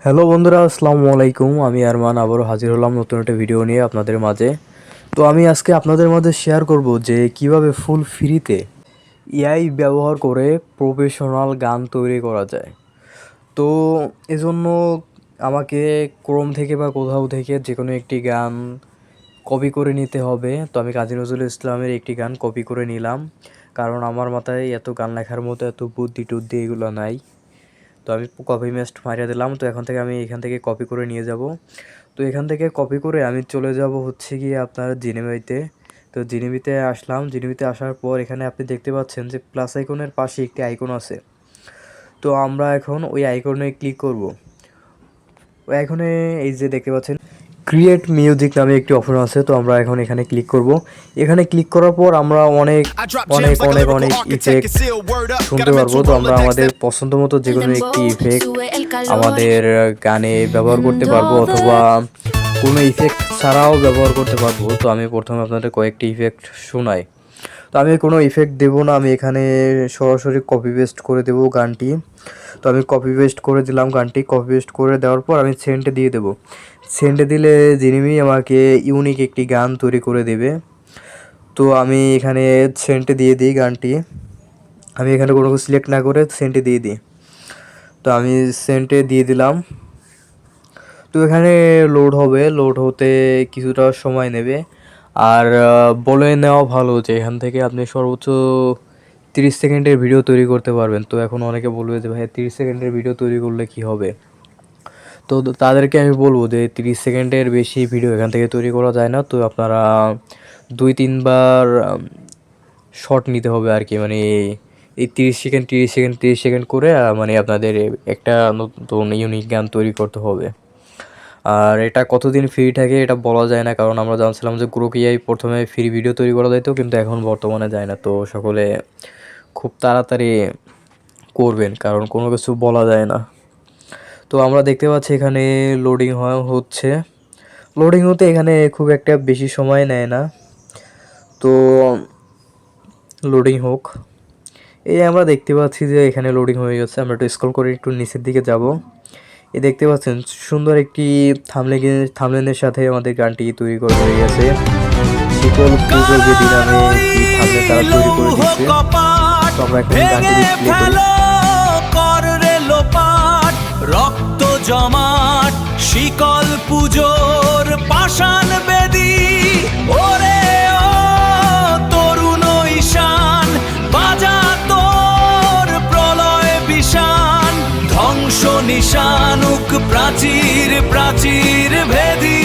Hello বন্ধুরা, আসসালামু আলাইকুম। আমি আরমান আবারও হাজির হলাম নতুন একটা ভিডিও নিয়ে আপনাদের মাঝে। তো আমি আজকে আপনাদের মাঝে শেয়ার করব যে কিভাবে ফুল ফ্রিতে এআই ব্যবহার করে প্রফেশনাল গান তৈরি করা যায়। তো এজন্য আমাকে ক্রোম থেকে বা কোথাও থেকে যে কোনো একটি গান কপি করে নিতে হবে। তো আমি কাজী নজরুল ইসলামের একটি গান কপি করে নিলাম, কারণ আমার মাথায় এত গান লেখার মতো এত বুদ্ধি টুদ্ধি এগুলো নাই। তো আমি কপি পেস্ট মারিয়ে দিলাম। তো আমি এখান থেকে কপি করে নিয়ে যাব। তো এখান থেকে কপি করে আমি চলে যাব হচ্ছে গিয়ে আপনার জিনিমিতে। তো জিনিমিতে আসলাম। জিনিমিতে আসার পর এখানে আপনি দেখতে পাচ্ছেন যে প্লাস আইকনের পাশে একটি আইকন আছে। তো আমরা এখন ওই আইকনে ক্লিক করব। ওই আইকনে এই যে দেখতে পাচ্ছেন ক্রিয়েট মিউজিক নামে একটি অপশন আছে। তো আমরা এখন এখানে ক্লিক করব। এখানে ক্লিক করার পর আমরা অনেক অনেক অনেক অনেক ইফেক্ট শুনতে পারবো। তো আমরা আমাদের পছন্দ মতো যে কোনো একটি ইফেক্ট আমাদের গানে ব্যবহার করতে পারবো, অথবা কোনো ইফেক্ট ছাড়াও ব্যবহার করতে পারবো। তো আমি প্রথমে আপনাদের কয়েকটি ইফেক্ট শোনাই। তো আমি কোনো ইফেক্ট দেবো না, আমি এখানে সরাসরি কপি পেস্ট করে দেবো গানটি। তো আমি কপি পেস্ট করে দিলাম গানটি। কপি পেস্ট করে দেওয়ার পর আমি সেন্ডে দিয়ে দেবো। সেন্ডে দিলে জিনিমি আমাকে ইউনিক একটি গান তৈরি করে দেবে। তো আমি এখানে সেন্টে দিয়ে দিই গানটি। আমি এখানে কোনো সিলেক্ট না করে সেন্টে দিয়ে দিই। তো আমি সেন্টে দিয়ে দিলাম। তো এখানে লোড হবে, লোড হতে কিছুটা সময় নেবে। আর বলে নেওয়া ভালো যে এখান থেকে আপনি সর্বোচ্চ 30 সেকেন্ডের ভিডিও তৈরি করতে পারবেন। তো এখন অনেকে বলবে যে ভাই 30 সেকেন্ডের ভিডিও তৈরি করলে কি হবে। তো তাদেরকে আমি বলবো যে 30 সেকেন্ডের বেশি ভিডিও এখান থেকে তৈরি করা যায় না। তো আপনারা 2-3 বার শর্ট নিতে হবে আর কি, মানে এই 30 সেকেন্ড 30 সেকেন্ড 30 সেকেন্ড করে মানে আপনাদের একটা নতুন ইউনিক গান তৈরি করতে হবে। আর এটা কতদিন ফ্রি থাকে এটা বলা যায় না, কারণ আমরা জানছিলাম যে গ্রোক এআই প্রথমে ফ্রি ভিডিও তৈরি করা যাইতো, কিন্তু এখন বর্তমানে যায় না। তো সকলে খুব তাড়াতাড়ি করবেন, কারণ কোনো কিছু বলা যায় না। তো আমরা দেখতে পাচ্ছি এখানে লোডিং হচ্ছে। লোডিং হতে এখানে খুব একটা বেশি সময় নেয় না। তো লোডিং হোক। এই আমরা দেখতে পাচ্ছি যে এখানে লোডিং হয়ে গেছে। আমরা একটু স্ক্রল করে একটু নিচের দিকে যাব। এই দেখতে পাচ্ছেন সুন্দর একটি থামলেনের সাথে আমাদের গানটি তৈরি করা হয়ে গেছে। শীতল পুজো যেদিন আমি একটি থামলেন তারা তৈরি করে দিচ্ছে। তো আমরা এখন গানটি প্লে করি। রক্ত জমাট শিকল পুজোর পাষাণ বেদি, ওরে ও তরুণ ঈশান বাজা তোর প্রলয় বিষান, ধ্বংস নিশানুক প্রাচীর প্রাচীর ভেদি।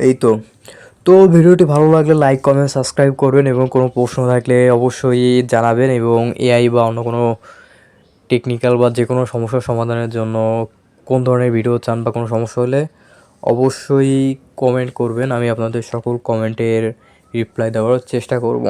এই তো। তো ভিডিওটি ভালো লাগলে লাইক কমেন্ট সাবস্ক্রাইব করবেন, এবং কোনো প্রশ্ন থাকলে অবশ্যই জানাবেন। এবং এআই বা অন্য কোনো টেকনিক্যাল বা যে কোনো সমস্যার সমাধানের জন্য কোন ধরনের ভিডিও চান বা কোনো সমস্যা হলে অবশ্যই কমেন্ট করবেন। আমি আপনাদের সকল কমেন্টের রিপ্লাই দেওয়ার চেষ্টা করব।